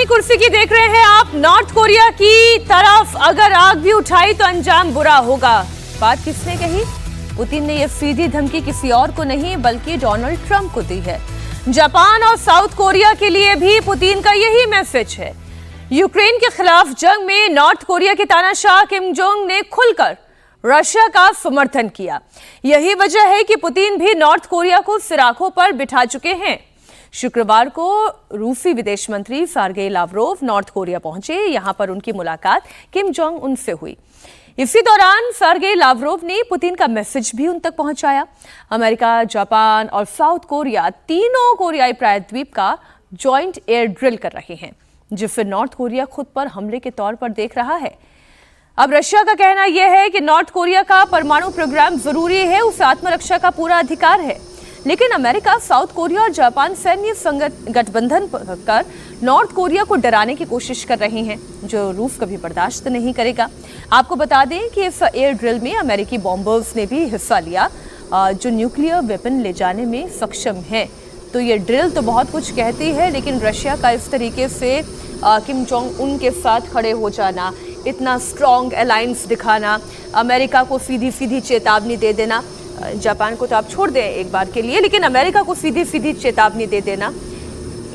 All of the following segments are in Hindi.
निगरानी कुर्सी की देख रहे हैं आप। नॉर्थ कोरिया की तरफ अगर आग भी उठाई तो अंजाम बुरा होगा। बात किसने कही? पुतिन ने यह सीधी धमकी किसी और को नहीं बल्कि डोनाल्ड ट्रंप को दी है। जापान और साउथ कोरिया के लिए भी पुतिन का यही मैसेज है। यूक्रेन के खिलाफ जंग में नॉर्थ कोरिया के तानाशाह किम जोंग ने खुलकर रशिया का समर्थन किया। यही वजह है कि पुतिन भी नॉर्थ कोरिया को सिराखों पर बिठा चुके हैं। शुक्रवार को रूसी विदेश मंत्री सर्गेई लावरोव नॉर्थ कोरिया पहुंचे। यहां पर उनकी मुलाकात किम जोंग उन से हुई। इसी दौरान सर्गेई लावरोव ने पुतिन का मैसेज भी उन तक पहुंचाया। अमेरिका, जापान और साउथ कोरिया तीनों कोरियाई प्रायद्वीप का जॉइंट एयर ड्रिल कर रहे हैं, जिसे नॉर्थ कोरिया खुद पर हमले के तौर पर देख रहा है। अब रशिया का कहना यह है कि नॉर्थ कोरिया का परमाणु प्रोग्राम जरूरी है, उसे आत्मरक्षा का पूरा अधिकार है। लेकिन अमेरिका, साउथ कोरिया और जापान सैन्य गठबंधन कर नॉर्थ कोरिया को डराने की कोशिश कर रही हैं, जो रूस कभी बर्दाश्त नहीं करेगा। आपको बता दें कि इस एयर ड्रिल में अमेरिकी बॉम्बर्स ने भी हिस्सा लिया, जो न्यूक्लियर वेपन ले जाने में सक्षम हैं। तो ये ड्रिल तो बहुत कुछ कहती है, लेकिन रशिया का इस तरीके से किम जोंग उन के साथ खड़े हो जाना, इतना स्ट्रॉन्ग अलायंस दिखाना, अमेरिका को सीधी सीधी चेतावनी दे देना, जापान को तो आप छोड़ दें एक बार के लिए, लेकिन अमेरिका को सीधी सीधी चेतावनी दे देना,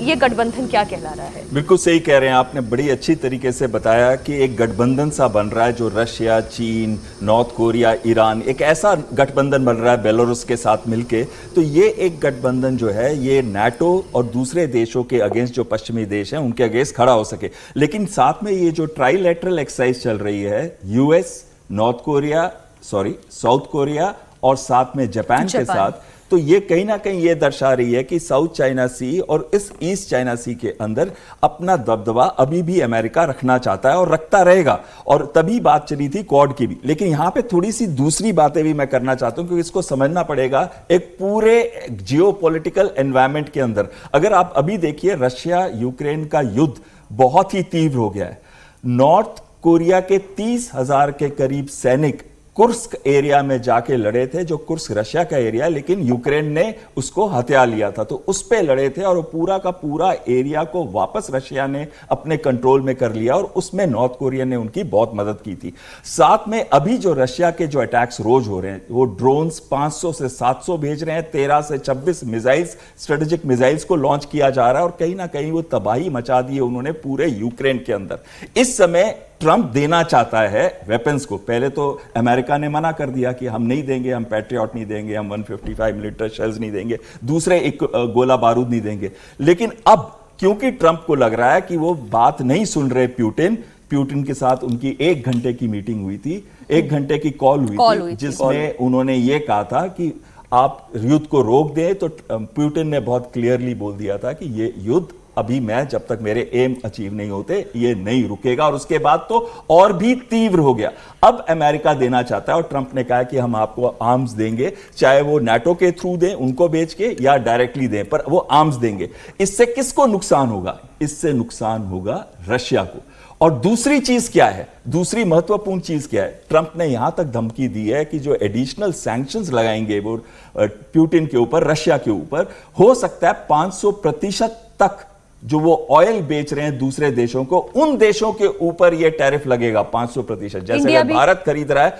ये गठबंधन क्या कहला रहा है? बिल्कुल सही कह रहे हैं आपने, बड़ी अच्छी तरीके से बताया कि एक गठबंधन सा बन रहा है जो रशिया, चीन, नॉर्थ कोरिया, ईरान, एक ऐसा गठबंधन बन रहा है बेलारूस के साथ मिलके। तो ये एक गठबंधन जो है ये नाटो और दूसरे देशों के अगेंस्ट, जो पश्चिमी देश हैं उनके अगेंस्ट खड़ा हो सके। लेकिन साथ में ये जो ट्राइलेटरल एक्सरसाइज चल रही है, यूएस, साउथ कोरिया और साथ में जापान के साथ, तो ये कहीं ना कहीं ये दर्शा रही है कि साउथ चाइना सी और इस ईस्ट चाइना सी के अंदर अपना दबदबा अभी भी अमेरिका रखना चाहता है और रखता रहेगा। और तभी बात चली थी क्वाड की भी। लेकिन यहां पे थोड़ी सी दूसरी बातें भी मैं करना चाहता हूं, क्योंकि इसको समझना पड़ेगा एक पूरे जियोपॉलिटिकल एनवायरनमेंट के अंदर। अगर आप अभी देखिए, रशिया यूक्रेन का युद्ध बहुत ही तीव्र हो गया है। नॉर्थ कोरिया के 30,000 के करीब सैनिक कुर्स्क एरिया में जाके लड़े थे, जो कुर्स्क रशिया का एरिया, लेकिन यूक्रेन ने उसको हथिया लिया था, तो उस पे लड़े थे और पूरा का पूरा एरिया को वापस रशिया ने अपने कंट्रोल में कर लिया और उसमें नॉर्थ कोरिया ने उनकी बहुत मदद की थी। साथ में अभी जो रशिया के जो अटैक्स रोज हो रहे हैं, वो ड्रोन्स 500 से 700 भेज रहे हैं, 13 से 26 मिसाइल्स, स्ट्रेटेजिक मिसाइल्स को लॉन्च किया जा रहा है और कहीं ना कहीं वो तबाही मचा दी है उन्होंने पूरे यूक्रेन के अंदर। इस समय ट्रंप देना चाहता है वेपन्स को। पहले तो अमेरिका ने मना कर दिया कि हम नहीं देंगे, हम पैट्रियट नहीं देंगे, हम 155 मिलीमीटर शेल्स नहीं देंगे, दूसरे एक गोला बारूद नहीं देंगे। लेकिन अब क्योंकि ट्रंप को लग रहा है कि वो बात नहीं सुन रहे प्यूटिन के साथ उनकी 1 घंटे की मीटिंग हुई थी, 1 घंटे की कॉल हुई थी, जिसमें उन्होंने ये कहा था कि आप युद्ध को रोक दें। तो प्यूटिन ने बहुत क्लियरली बोल दिया था कि ये युद्ध अभी मैं, जब तक मेरे एम अचीव नहीं होते, ये नहीं रुकेगा। और उसके बाद तो और भी तीव्र हो गया। अब अमेरिका देना चाहता है और ट्रंप ने कहा कि हम आपको आर्म्स देंगे, चाहे वो नाटो के थ्रू दें उनको बेच के या डायरेक्टली दें, पर वो आर्म्स देंगे। इससे किसको नुकसान होगा? इससे नुकसान होगा रशिया को। और दूसरी चीज क्या है, दूसरी महत्वपूर्ण चीज क्या है? ट्रंप ने यहां तक धमकी दी है कि जो एडिशनल सैंक्शंस लगाएंगे वो प्यूटिन के ऊपर, रशिया के ऊपर, हो सकता है 500% तक जो वो ऑयल बेच रहे हैं दूसरे देशों को, उन देशों के ऊपर ये टैरिफ लगेगा 500%। जैसे अगर भारत खरीद रहा है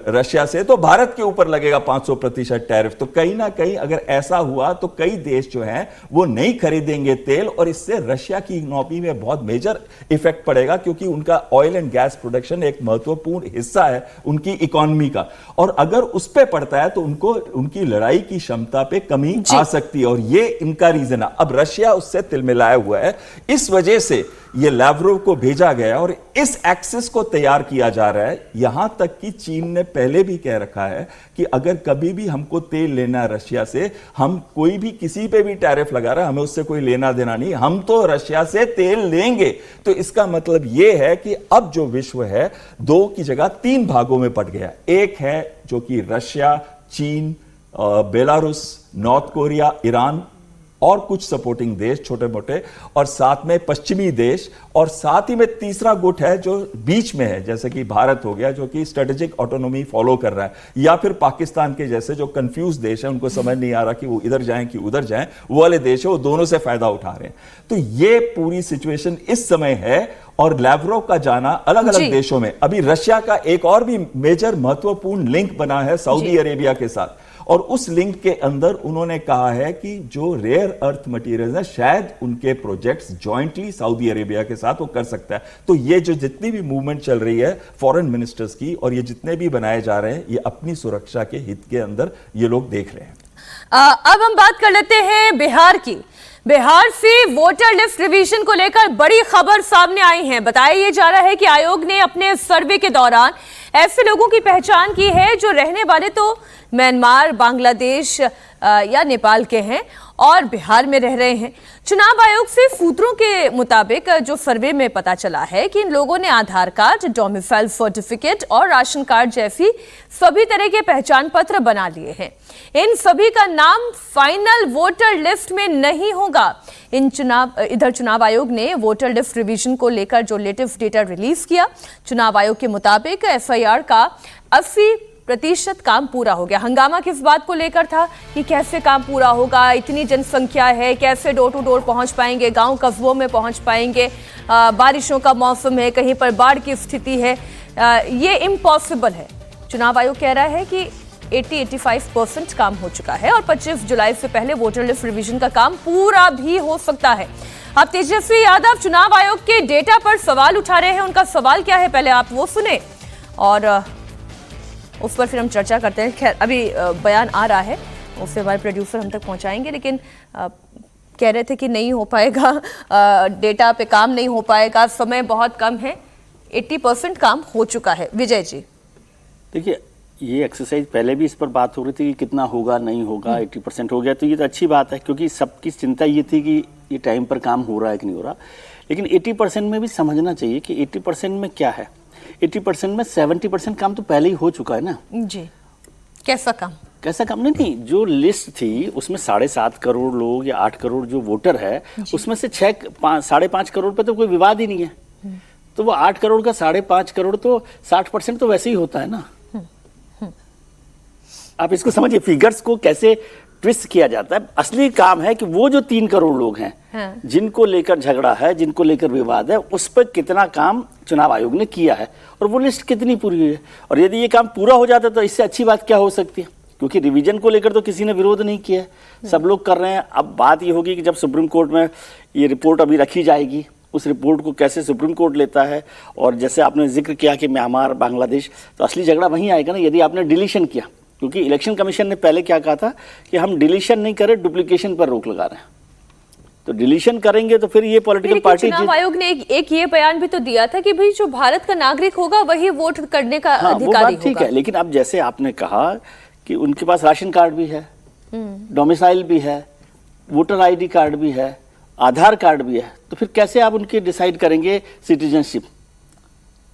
रशिया से, तो भारत के ऊपर लगेगा 500% टैरिफ। तो कहीं ना कहीं अगर ऐसा हुआ तो कई देश जो हैं वो नहीं खरीदेंगे तेल, और इससे रशिया की इकोनॉमी में बहुत मेजर इफेक्ट पड़ेगा, क्योंकि उनका ऑयल एंड गैस प्रोडक्शन एक महत्वपूर्ण हिस्सा है उनकी इकोनॉमी का। और अगर उस पर पड़ता है तो उनको उनकी लड़ाई की क्षमता पे कमी आ सकती है, और ये इनका रीजन है। अब रशिया उससे तिल लाया हुआ है, इस वजह से यह लावरोव को भेजा गया और इस एक्सेस को तैयार किया जा रहा है। यहां तक कि चीन ने पहले भी कह रखा है कि अगर कभी भी हमको तेल लेना है रशिया से, हम कोई भी किसी पे भी टैरिफ लगा रहा है, हमें उससे कोई लेना देना नहीं, हम तो रशिया से तेल लेंगे। तो इसका मतलब यह है कि अब जो विश्व है 2 की जगह 3 भागों में बट गया। एक है जो कि रशिया, चीन, बेलारूस, नॉर्थ कोरिया, ईरान, और कुछ सपोर्टिंग देश छोटे मोटे, और साथ में पश्चिमी देश, और साथ ही में तीसरा गुट है जो बीच में है, जैसे कि भारत हो गया जो कि स्ट्रेटेजिक ऑटोनॉमी फॉलो कर रहा है, या फिर पाकिस्तान के जैसे जो कंफ्यूज देश है, उनको समझ नहीं आ रहा कि वो इधर जाएं कि उधर जाएं, वो वाले देश है, वो दोनों से फायदा उठा रहे हैं। तो ये पूरी सिचुएशन इस समय है। और लैवरोव का जाना अलग अलग देशों में, अभी रशिया का एक और भी मेजर महत्वपूर्ण लिंक बना है सऊदी अरेबिया के साथ, और उस लिंक के अंदर उन्होंने कहा है कि जो रेयर अर्थ मटेरियल्स हैं शायद उनके प्रोजेक्ट्स जॉइंटली सऊदी अरेबिया के साथ वो कर सकता है। तो ये जो जितनी भी मूवमेंट चल रही है फॉरेन मिनिस्टर्स की, और ये जितने भी बनाए जा रहे हैं, ये अपनी सुरक्षा के हित के अंदर ये लोग देख रहे हैं। अब हम बात कर लेते हैं बिहार की। बिहार से वोटर लिस्ट रिवीजन को लेकर बड़ी खबर सामने आई है। बताया यह जा रहा है कि आयोग ने अपने सर्वे के दौरान ऐसे लोगों की पहचान की है जो रहने वाले तो म्यांमार, बांग्लादेश या नेपाल के हैं और बिहार में रह रहे हैं। चुनाव आयोग से सूत्रों के मुताबिक जो सर्वे में पता चला है कि इन लोगों ने आधार कार्ड, डोमिसाइल सर्टिफिकेट और राशन कार्ड जैसी सभी तरह के पहचान पत्र बना लिए हैं। इन सभी का नाम फाइनल वोटर लिस्ट में नहीं होगा। इधर चुनाव आयोग ने वोटर लिस्ट रिवीजन को लेकर जो लेटेस्ट डेटा रिलीज किया, चुनाव आयोग के मुताबिक एफआईआर का 80% काम पूरा हो गया। हंगामा किस बात को लेकर था कि कैसे काम पूरा होगा, इतनी जनसंख्या है, कैसे डोर टू डोर पहुंच पाएंगे, गांव कस्बों में पहुंच पाएंगे, बारिशों का मौसम है, कहीं पर बाढ़ की स्थिति है, ये इम्पॉसिबल है। चुनाव आयोग कह रहा है कि 80-85% काम हो चुका है और 25 जुलाई से पहले वोटर लिस्ट रिवीजन का काम पूरा भी हो सकता है। अब तेजस्वी यादव चुनाव आयोग के डेटा पर सवाल उठा रहे हैं। उनका सवाल क्या है, पहले आप वो सुने और उस पर फिर हम चर्चा करते हैं। खैर अभी बयान आ रहा है, उससे हमारे प्रोड्यूसर हम तक पहुंचाएंगे, लेकिन कह रहे थे कि नहीं हो पाएगा, डेटा पे काम नहीं हो पाएगा, समय बहुत कम है। 80% काम हो चुका है। विजय जी, देखिए ये एक्सरसाइज पहले भी इस पर बात हो रही थी कि कितना होगा, नहीं होगा, 80% हो गया, तो ये तो अच्छी बात है, क्योंकि सबकी चिंता ये थी कि ये टाइम पर काम हो रहा है कि नहीं हो रहा। लेकिन 80% में भी समझना चाहिए कि 80% में क्या है। 80% में 70% काम तो पहले ही हो चुका है ना जी। कैसा काम? कैसा काम? नहीं, जो लिस्ट थी उसमें 7.5 करोड़ लोग या 8 करोड़ जो वोटर है, उसमें से 5.5 करोड़ पे तो कोई विवाद ही नहीं है। तो वो 8 करोड़ का 5.5 करोड़ तो 60% तो वैसे ही होता है ना। आप इसको समझिए, फिगर्स को कैसे ट्विस्ट किया जाता है। असली काम है कि वो जो 3 करोड़ लोग हैं, हाँ, जिनको लेकर झगड़ा है, जिनको लेकर विवाद है, उस पर कितना काम चुनाव आयोग ने किया है और वो लिस्ट कितनी पूरी हुई है। और यदि ये काम पूरा हो जाता तो इससे अच्छी बात क्या हो सकती है, क्योंकि रिवीजन को लेकर तो किसी ने विरोध नहीं किया है, सब लोग कर रहे हैं। अब बात ये होगी कि जब सुप्रीम कोर्ट में ये रिपोर्ट अभी रखी जाएगी, उस रिपोर्ट को कैसे सुप्रीम कोर्ट लेता है। और जैसे आपने जिक्र किया कि म्यांमार, बांग्लादेश, तो असली झगड़ा वहीं आएगा ना यदि आपने डिलीशन किया, क्योंकि इलेक्शन कमीशन ने पहले क्या कहा था कि हम डिलीशन नहीं करें, डुप्लीकेशन पर रोक लगा रहे हैं। तो डिलीशन करेंगे तो फिर ये पॉलिटिकल पार्टी। चुनाव आयोग ने एक ये बयान भी तो दिया था कि भाई जो भारत का नागरिक होगा वही वोट करने का अधिकारी होगा। ठीक है, लेकिन अब जैसे आपने कहा कि उनके पास राशन कार्ड भी है, डोमिसाइल भी है, वोटर आईडी कार्ड भी है, आधार कार्ड भी है, तो फिर कैसे आप उनके डिसाइड करेंगे सिटीजनशिप?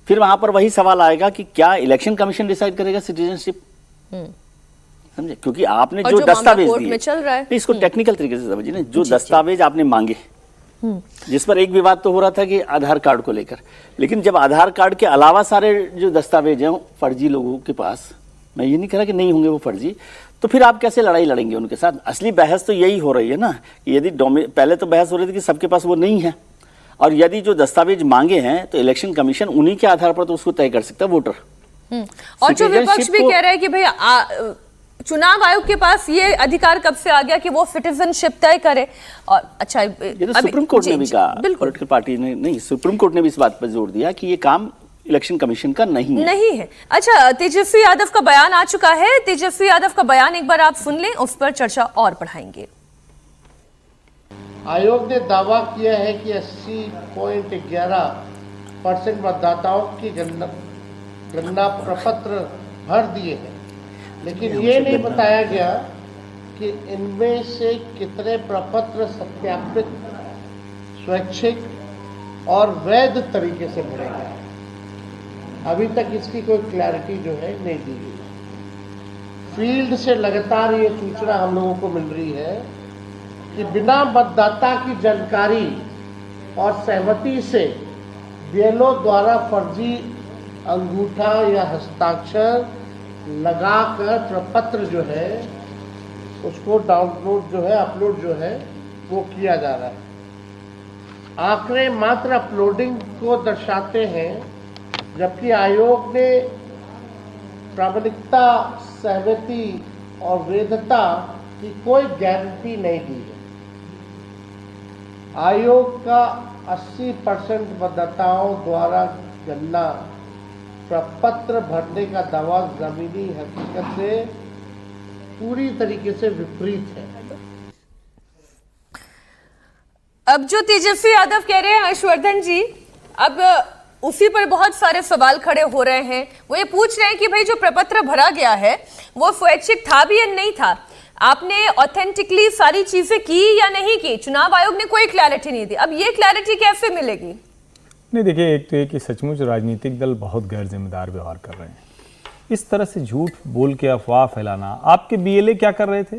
फिर वहां पर वही सवाल आएगा कि क्या इलेक्शन कमीशन डिसाइड करेगा सिटीजनशिप? समझे, क्योंकि आपने जो दस्तावेज दिए, चल रहा है, इसको टेक्निकल तरीके से समझिए ना, जो दस्तावेज आपने मांगे, जिस पर एक विवाद तो हो रहा था कि आधार कार्ड को लेकर, लेकिन जब आधार कार्ड के अलावा सारे जो दस्तावेज हैं फर्जी लोगों के पास, मैं ये नहीं कह रहा कि नहीं होंगे वो फर्जी, तो फिर आप कैसे लड़ाई लड़ेंगे उनके साथ? असली बहस तो यही हो रही है ना कि यदि पहले तो बहस हो रही थी कि सबके पास वो नहीं है, और यदि जो दस्तावेज मांगे हैं तो इलेक्शन कमीशन उन्हीं के आधार पर तो उसको तय कर सकता है वोटर। और जो विपक्ष भी कह रहा है कि भाई चुनाव आयोग के पास ये अधिकार कब से आ गया कि वो सिटीजनशिप तय करे। और अच्छा, ये तो सुप्रीम कोर्ट ने भी कहा, पॉलिटिकल पार्टी ने नहीं, सुप्रीम कोर्ट ने भी इस बात पर जोर दिया कि ये काम इलेक्शन कमीशन का नहीं है। अच्छा, तेजस्वी यादव का बयान आ चुका है। तेजस्वी यादव का बयान एक बार आप सुन लें, उस पर चर्चा और बढ़ाएंगे। आयोग ने दावा किया है कि 80.11% मतदाताओं की गणना प्रपत्र भर दिए हैं, लेकिन ये नहीं बताया गया कि इनमें से कितने प्रपत्र सत्यापित, स्वैच्छिक और वैध तरीके से भरे गए। अभी तक इसकी कोई क्लैरिटी जो है नहीं दी गई। फील्ड से लगातार ये सूचना हम लोगों को मिल रही है कि बिना मतदाता की जानकारी और सहमति से बीएलओ द्वारा फर्जी अंगूठा या हस्ताक्षर लगाकर प्रपत्र जो है उसको डाउनलोड जो है अपलोड जो है वो किया जा रहा है। आंकड़े मात्र अपलोडिंग को दर्शाते हैं, जबकि आयोग ने प्रामाणिकता, सहमति और वैधता की कोई गारंटी नहीं दी है। आयोग का 80% मतदाताओं द्वारा गणना प्रपत्र भरने का दावा जमीनी हकीकत से पूरी तरीके से विपरीत है। अब जो तेजस्वी यादव कह रहे हैं हर्षवर्धन जी, अब उसी पर बहुत सारे सवाल खड़े हो रहे हैं। वो ये पूछ रहे हैं कि भाई जो प्रपत्र भरा गया है वो स्वैच्छिक था भी या नहीं था, आपने ऑथेंटिकली सारी चीजें की या नहीं की। चुनाव आयोग ने कोई क्लैरिटी नहीं दी। अब ये क्लैरिटी कैसे मिलेगी? नहीं, देखिए, एक तो ये कि सचमुच राजनीतिक दल बहुत गैर जिम्मेदार व्यवहार कर रहे हैं। इस तरह से झूठ बोल के अफवाह फैलाना। आपके बीएलए क्या कर रहे थे?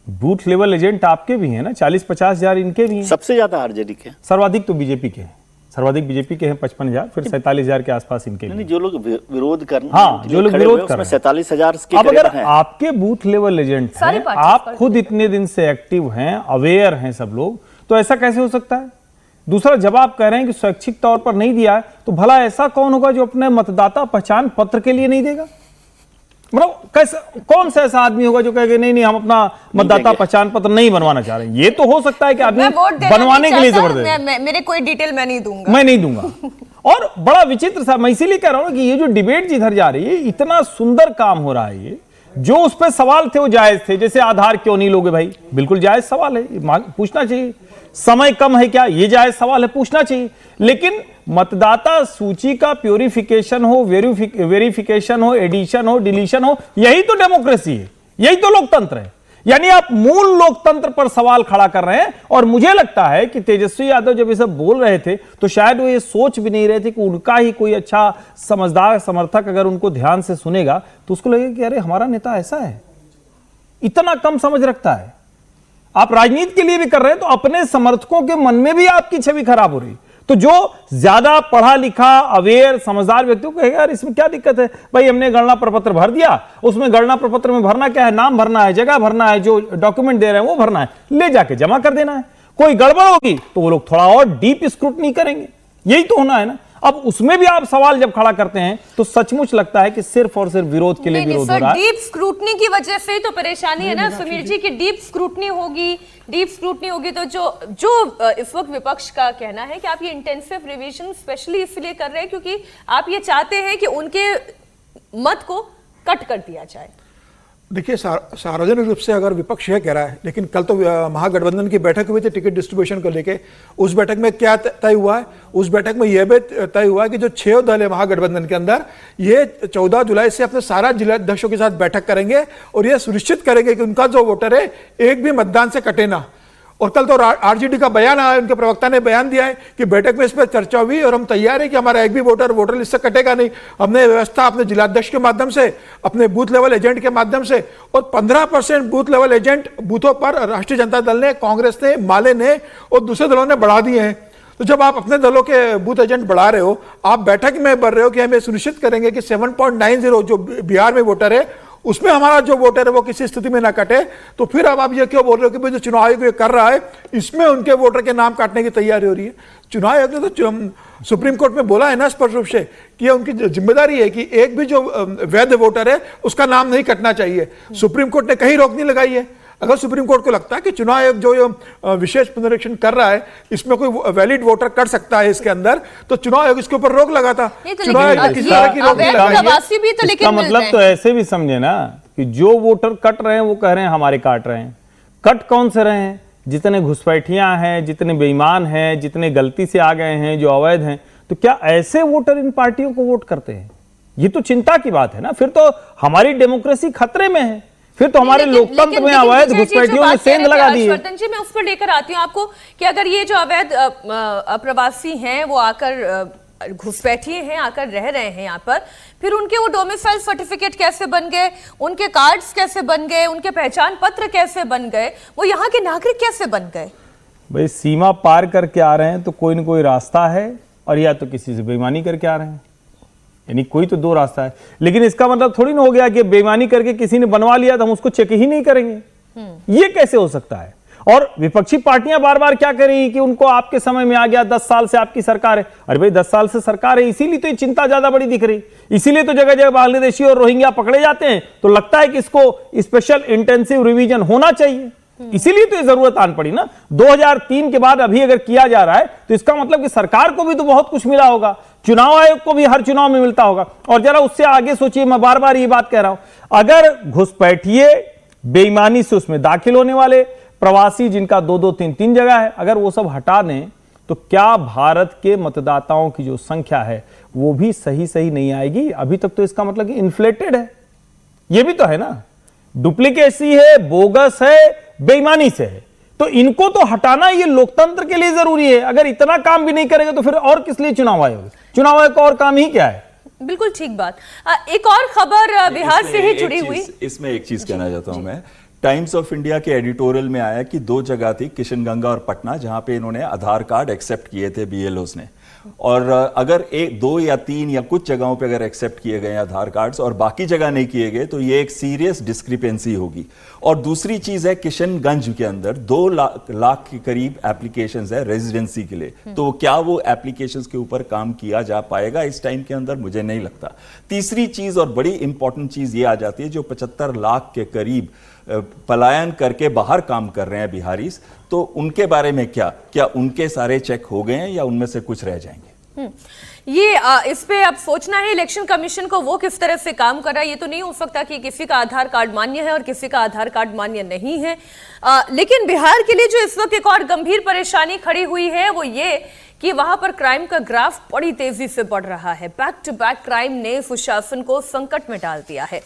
बूथ लेवल एजेंट आपके भी हैं ना, 40-50 हजार इनके भी हैं। सबसे ज्यादा आरजेडी के, सर्वाधिक तो बीजेपी के हैं, सर्वाधिक बीजेपी के हैं 55,000, फिर 47,000 के आसपास इनके भी। जो लोग विरोध कर, हाँ, जो लोग विरोध कर रहे हैं 47,000 के अब अगर हैं। आपके बूथ लेवल एजेंट हैं, आप खुद इतने दिन से एक्टिव हैं, अवेयर हैं सब लोग, तो ऐसा कैसे हो सकता है? दूसरा, जब आप कह रहे हैं कि स्वैच्छिक तौर पर नहीं दिया है, तो भला ऐसा कौन होगा जो अपने मतदाता पहचान पत्र के लिए नहीं देगा? मतलब कैसे, कौन सा ऐसा आदमी होगा जो कहेगा नहीं नहीं हम अपना मतदाता पहचान पत्र नहीं बनवाना चाह रहे हैं? ये तो हो सकता है कि आदमी बनवाने के लिए जबरदस्त, मेरे कोई डिटेल मैं नहीं दूंगा। और बड़ा विचित्र सा, मैं इसीलिए कह रहा हूं कि ये जो डिबेट जिधर जा रही है, इतना सुंदर काम हो रहा है। ये जो उस पर सवाल थे वो जायज थे, जैसे आधार क्यों नहीं लोगे भाई, बिल्कुल जायज सवाल है, पूछना चाहिए। समय कम है क्या, ये जायज सवाल है, पूछना चाहिए। लेकिन मतदाता सूची का प्यूरिफिकेशन हो, वेरिफिकेशन हो, एडिशन हो, डिलीशन हो, यही तो डेमोक्रेसी है, यही तो लोकतंत्र है। यानी आप मूल लोकतंत्र पर सवाल खड़ा कर रहे हैं। और मुझे लगता है कि तेजस्वी यादव जब ये सब बोल रहे थे तो शायद वो ये सोच भी नहीं रहे थे कि उनका ही कोई अच्छा समझदार समर्थक अगर उनको ध्यान से सुनेगा तो उसको लगेगा कि अरे हमारा नेता ऐसा है, इतना कम समझ रखता है। आप राजनीति के लिए भी कर रहे हैं तो अपने समर्थकों के मन में भी आपकी छवि खराब हो रही। तो जो ज्यादा पढ़ा लिखा, अवेयर, समझदार व्यक्ति को कहेगा यार इसमें क्या दिक्कत है भाई, हमने गणना प्रपत्र भर दिया, उसमें गणना प्रपत्र में भरना क्या है, नाम भरना है, जगह भरना है, जो डॉक्यूमेंट दे रहे हैं वो भरना है, ले जाके जमा कर देना है। कोई गड़बड़ होगी तो वो लोग थोड़ा और डीप स्क्रूटनी करेंगे, यही तो होना है ना। अब उसमें भी आप सवाल जब खड़ा करते हैं तो सचमुच लगता है कि सिर्फ और सिर्फ विरोध के लिए विरोध हो रहा है। डीप स्क्रूटनी की वजह से तो परेशानी है ना समीर जी, की डीप स्क्रूटनी होगी तो जो इस वक्त विपक्ष का कहना है कि आप ये इंटेंसिव रिवीजन स्पेशली इसलिए कर रहे हैं क्योंकि आप ये चाहते हैं कि उनके मत को कट कर दिया जाए। देखिए, सार्वजनिक रूप से अगर विपक्ष यह कह रहा है, लेकिन कल तो महागठबंधन की बैठक हुई थी टिकट डिस्ट्रीब्यूशन को लेके, उस बैठक में क्या तय हुआ है? उस बैठक में यह भी तय हुआ है कि जो 6 दल है महागठबंधन के अंदर, ये 14 जुलाई से अपने सारा जिलाध्यक्षों के साथ बैठक करेंगे और यह सुनिश्चित करेंगे कि उनका जो वोटर है एक भी मतदान से कटे ना। और कल तो आरजेडी का बयान आया, उनके प्रवक्ता ने बयान दिया है कि बैठक में इस पर चर्चा हुई और हम तैयार है कि हमारा एक भी वोटर लिस्ट से कटेगा नहीं। हमने व्यवस्था अपने जिलाध्यक्ष के माध्यम से, अपने बूथ लेवल एजेंट के माध्यम से, और 15% बूथ लेवल एजेंट बूथों पर राष्ट्रीय जनता दल ने, कांग्रेस ने, माले ने और दूसरे दलों ने बढ़ा दिए हैं। तो जब आप अपने दलों के बूथ एजेंट बढ़ा रहे हो, आप बैठक में बढ़ रहे हो कि हम ये सुनिश्चित करेंगे कि 7.90 जो बिहार में वोटर है उसमें हमारा जो वोटर है वो किसी स्थिति में ना कटे, तो फिर अब आप ये क्यों बोल रहे हो कि भाई जो चुनाव आयोग ये कर रहा है इसमें उनके वोटर के नाम काटने की तैयारी हो रही है? चुनाव आयोग ने तो सुप्रीम कोर्ट में बोला है ना स्पष्ट रूप से कि उनकी जिम्मेदारी है कि एक भी जो वैध वोटर है उसका नाम नहीं कटना चाहिए। सुप्रीम कोर्ट ने कहीं रोक नहीं लगाई है। अगर सुप्रीम कोर्ट को लगता है कि चुनाव आयोग जो विशेष पुनरीक्षण कर रहा है इसमें कोई वैलिड वोटर कर सकता है इसके अंदर, तो चुनाव आयोग इसके ऊपर रोक लगाता। चुनाव आयोग किसी तरह की रोक नहीं लगाई। इसका मतलब तो ऐसे भी समझे ना कि जो वोटर कट रहे हैं वो कह रहे हैं हमारे काट रहे हैं। कट कौन से रहे हैं? जितने घुसपैठियां हैं, जितने बेईमान हैं, जितने गलती से आ गए हैं, जो अवैध हैं, तो क्या ऐसे वोटर इन पार्टियों को वोट करते हैं? ये तो चिंता की बात है ना। फिर तो हमारी डेमोक्रेसी खतरे में है, फिर तो हमारे लोकतंत्र में अवैध घुसपैठियों ने सेंध लगा दी है। हर्षवर्धन जी, मैं उस पर लेकर आती हूँ आपको कि अगर ये जो अवैध अप्रवासी हैं वो आकर घुसपैठिए हैं, आकर रह रहे हैं यहाँ पर, फिर उनके वो डोमिसाइल सर्टिफिकेट कैसे बन गए, उनके कार्ड्स कैसे बन गए, उनके पहचान पत्र कैसे बन गए, वो यहाँ के नागरिक कैसे बन गए? भाई सीमा पार करके आ रहे हैं तो कोई ना कोई रास्ता है, और या तो किसी से बेईमानी करके आ रहे हैं, यानी कोई तो दो रास्ता है। लेकिन इसका मतलब थोड़ी ना हो गया कि बेईमानी करके किसी ने बनवा लिया तो हम उसको चेक ही नहीं करेंगे। ये कैसे हो सकता है? और विपक्षी पार्टियां बार बार क्या कर रही कि उनको आपके समय में आ गया, 10 साल से आपकी सरकार है। अरे भाई 10 साल से सरकार है, इसीलिए तो ये चिंता ज्यादा बड़ी दिख रही, इसीलिए तो जगह जगह बांग्लादेशी और रोहिंग्या पकड़े जाते हैं, तो लगता है कि इसको स्पेशल इंटेंसिव रिवीजन होना चाहिए, इसीलिए तो ये जरूरत आन पड़ी ना। 2003 के बाद अभी अगर किया जा रहा है तो इसका मतलब कि सरकार को भी तो बहुत कुछ मिला होगा, चुनाव आयोग को भी हर चुनाव में मिलता होगा। और जरा उससे आगे सोचिए, मैं बार बार ये बात कह रहा हूं, अगर घुसपैठिए बेईमानी से उसमें दाखिल होने वाले प्रवासी जिनका 2-2, 3-3 जगह है, अगर वो सब हटा दें तो क्या भारत के मतदाताओं की जो संख्या है वो भी सही नहीं आएगी? अभी तक तो इसका मतलब कि इन्फ्लेटेड है, ये भी तो है ना, डुप्लीकेसी है, बोगस है, बेईमानी से है। तो इनको तो हटाना ये लोकतंत्र के लिए जरूरी है। अगर इतना काम भी नहीं करेंगे तो फिर और किस लिए चुनाव आयोग? चुनाव आयोग का और काम ही क्या है? बिल्कुल ठीक बात। एक और खबर बिहार से ही जुड़ी हुई, इसमें एक चीज कहना चाहता हूं मैं। टाइम्स ऑफ इंडिया के एडिटोरियल में आया कि 2 जगह थी, किशनगंगा और पटना, जहां पे इन्होंने आधार कार्ड एक्सेप्ट किए थे बीएलओस ने। और अगर 1, 2 या 3 या कुछ जगहों पे अगर एक्सेप्ट किए गए आधार कार्ड्स और बाकी जगह नहीं किए गए तो ये एक सीरियस डिस्क्रिपेंसी होगी। और दूसरी चीज है, किशनगंज के अंदर 2 लाख के करीब एप्लीकेशंस है रेजिडेंसी के लिए, तो क्या वो एप्लीकेशंस के ऊपर काम किया जा पाएगा इस टाइम के अंदर? मुझे नहीं लगता। तीसरी चीज और बड़ी इंपॉर्टेंट चीज ये आ जाती है, जो 75 लाख के करीब पलायन करके बाहर काम कर रहे हैं बिहारीस, तो उनके बारे में क्या उनके सारे चेक हो गए हैं या उनमें से कुछ रह जाएंगे? ये इस पे अब सोचना है इलेक्शन कमीशन को, वो किस तरह से काम कर रहा है। ये तो नहीं हो सकता कि किसी का आधार कार्ड मान्य है और किसी का आधार कार्ड मान्य नहीं है। लेकिन बिहार के लिए जो इस वक्त एक और गंभीर परेशानी खड़ी हुई है वो ये कि वहां पर क्राइम का ग्राफ बड़ी तेजी से बढ़ रहा है। बैक टू बैक क्राइम ने सुशासन को संकट में डाल दिया है।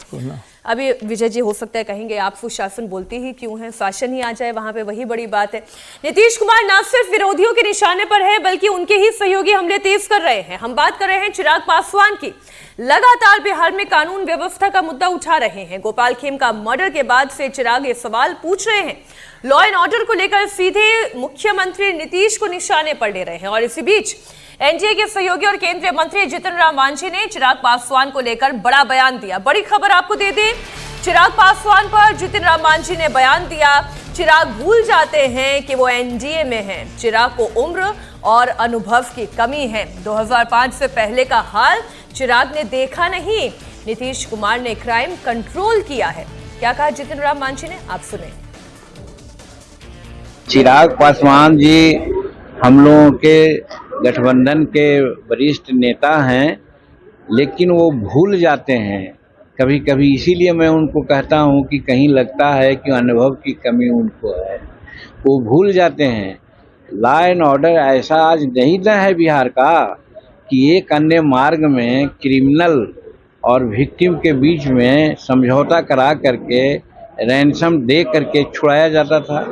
अभी विजय जी हो सकता है कहेंगे आप सुशासन बोलते ही क्यों है, शासन ही आ जाए वहां पे, वही बड़ी बात है। नीतीश कुमार ना सिर्फ विरोधियों के निशाने पर है बल्कि उनके ही सहयोगी हमले तेज कर रहे हैं। हम बात कर रहे हैं चिराग पासवान की। लगातार बिहार में कानून व्यवस्था का मुद्दा उठा रहे हैं। गोपाल खेम का मर्डर के बाद से चिराग ये सवाल पूछ रहे हैं, लॉ एंड ऑर्डर को लेकर सीधे मुख्यमंत्री नीतीश को निशाने पर ले रहे हैं। और इसी बीच एनडीए के सहयोगी और केंद्रीय मंत्री जितिन राम मांझी ने चिराग पासवान को लेकर बड़ा बयान दिया। बड़ी खबर आपको दे दें, चिराग पासवान पर जितिन राम मांझी ने बयान दिया, चिराग भूल जाते हैं कि वो एनडीए में हैं। चिराग को उम्र और अनुभव की कमी है। 2005 से पहले का हाल चिराग ने देखा नहीं। नीतीश कुमार ने क्राइम कंट्रोल किया है। क्या कहा जितिन राम मांझी ने, आप सुने। चिराग पासवान जी हम लोगों के गठबंधन के वरिष्ठ नेता हैं, लेकिन वो भूल जाते हैं कभी कभी, इसीलिए मैं उनको कहता हूं कि कहीं लगता है कि अनुभव की कमी उनको है। वो भूल जाते हैं लॉ एंड ऑर्डर ऐसा आज नहीं ना है बिहार का कि एक अन्य मार्ग में क्रिमिनल और विक्टिम के बीच में समझौता करा करके रैंसम दे करके छुड़ाया जाता था।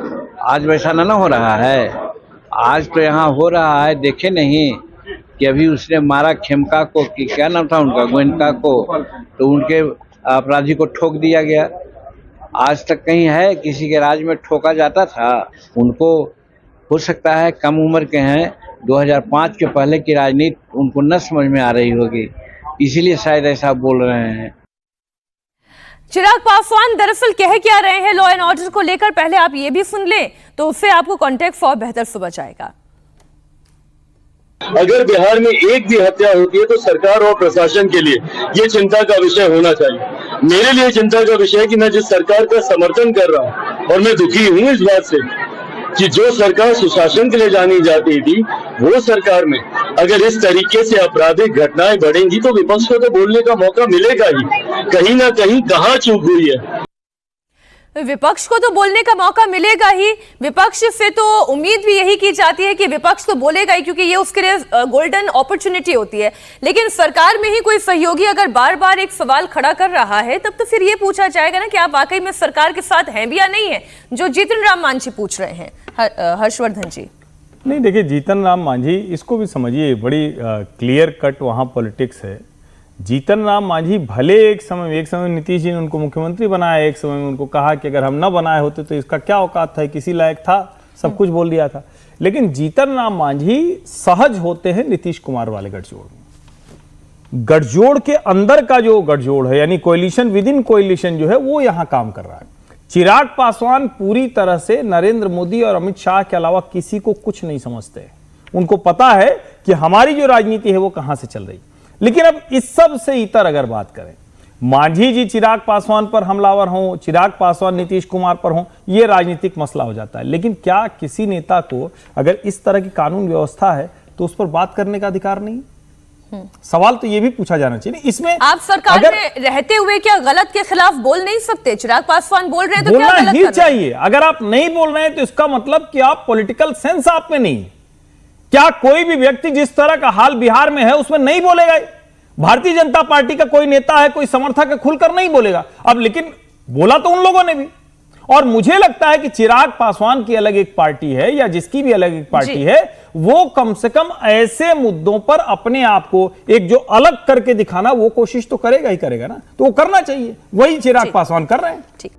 आज वैसा ना हो रहा है। आज तो यहाँ हो रहा है, देखे नहीं कि अभी उसने मारा खेमका को, कि क्या नाम था उनका, गोयनका को, तो उनके अपराधी को ठोक दिया गया। आज तक कहीं है किसी के राज में ठोका जाता था? उनको हो सकता है कम उम्र के हैं, 2005 के पहले की राजनीति उनको न समझ में आ रही होगी, इसीलिए शायद ऐसा बोल रहे हैं। चिराग पासवान दरअसल कह क्या रहे हैं लॉ एंड ऑर्डर को लेकर, पहले आप ये भी सुन लें तो उससे आपको कॉन्टेक्स्ट और बेहतर समझ आएगा। अगर बिहार में एक भी हत्या होती है तो सरकार और प्रशासन के लिए ये चिंता का विषय होना चाहिए। मेरे लिए चिंता का विषय है कि मैं जिस सरकार का समर्थन कर रहा हूं और मैं दुखी हूं इस बात से कि जो सरकार सुशासन के लिए जानी जाती थी, वो सरकार में अगर इस तरीके से आपराधिक घटनाएं बढ़ेंगी तो विपक्ष को तो बोलने का मौका मिलेगा ही। कहीं ना कहीं कहाँ चूक हुई है। विपक्ष को तो बोलने का मौका मिलेगा ही। विपक्ष से तो उम्मीद भी यही की जाती है कि विपक्ष तो बोलेगा ही, क्योंकि ये उसके लिए गोल्डन अपॉर्चुनिटी होती है। लेकिन सरकार में ही कोई सहयोगी अगर बार बार एक सवाल खड़ा कर रहा है, तब तो फिर ये पूछा जाएगा ना कि आप वाकई में सरकार के साथ हैं भी या नहीं है, जो जितिन राम मांझी पूछ रहे हैं। हर्षवर्धन जी, नहीं देखिए, जीतन राम मांझी इसको भी समझिए, बड़ी क्लियर कट वहाँ पॉलिटिक्स है। जीतन राम मांझी भले एक समय नीतीश जी ने उनको मुख्यमंत्री बनाया, एक समय में उनको कहा कि अगर हम न बनाए होते तो इसका क्या औकात था, किसी लायक था, सब कुछ बोल दिया था। लेकिन जीतन राम मांझी सहज होते हैं नीतीश कुमार वाले गठजोड़ में। गठजोड़ के अंदर का जो गठजोड़ है, यानी कोएलिशन विद इन कोएलिशन जो है, वो यहां काम कर रहा है। चिराग पासवान पूरी तरह से नरेंद्र मोदी और अमित शाह के अलावा किसी को कुछ नहीं समझते। उनको पता है कि हमारी जो राजनीति है वो कहां से चल रही। लेकिन अब इस सब से इतर अगर बात करें, मांझी जी चिराग पासवान पर हमलावर हों, चिराग पासवान नीतीश कुमार पर हों, यह राजनीतिक मसला हो जाता है। लेकिन क्या किसी नेता को अगर इस तरह की कानून व्यवस्था है तो उस पर बात करने का अधिकार नहीं? सवाल तो यह भी पूछा जाना चाहिए। इसमें आप सरकार में रहते हुए क्या गलत के खिलाफ बोल नहीं सकते? चिराग पासवान बोल रहे हैं तो बोलना क्या गलत ही कर चाहिए। अगर आप नहीं बोल रहे हैं तो इसका मतलब कि आप पॉलिटिकल सेंस आप में नहीं। क्या कोई भी व्यक्ति जिस तरह का हाल बिहार में है उसमें नहीं बोलेगा? भारतीय जनता पार्टी का कोई नेता है, कोई समर्थक है, खुलकर नहीं बोलेगा। अब लेकिन बोला तो उन लोगों ने भी। और मुझे लगता है कि चिराग पासवान की अलग एक पार्टी है या जिसकी भी अलग एक पार्टी है, वो कम से कम ऐसे मुद्दों पर अपने आप को एक जो अलग करके दिखाना, वो कोशिश तो करेगा ही करेगा ना। तो वो करना चाहिए, वही चिराग पासवान कर रहे हैं। ठीक।